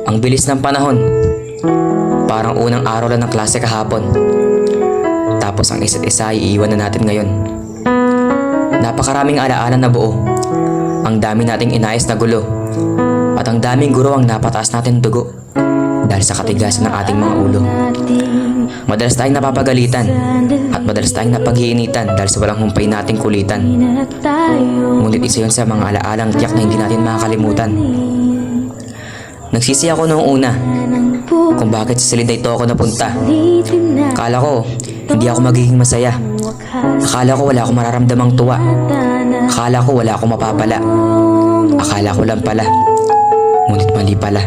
Ang bilis ng panahon. Parang unang araw lang ng klase kahapon. Tapos ang isa't isa ay iiwan na natin ngayon. Napakaraming alaala na buo. Ang dami nating inayos na gulo. At ang daming guro ang napataas natin dugo dahil sa katigasan ng ating mga ulo. Madalas tayong napapagalitan at madalas tayong napaghiinitan dahil sa walang humpay nating kulitan. Ngunit isa yun sa mga alaalang tiyak na hindi natin makakalimutan. Nagsisi ako noong una kung bakit sa Salinday ito ako napunta. Akala ko hindi ako magiging masaya. Akala ko wala akong mararamdamang tuwa. Akala ko wala akong mapapala. Akala ko lang pala. Ngunit mali pala.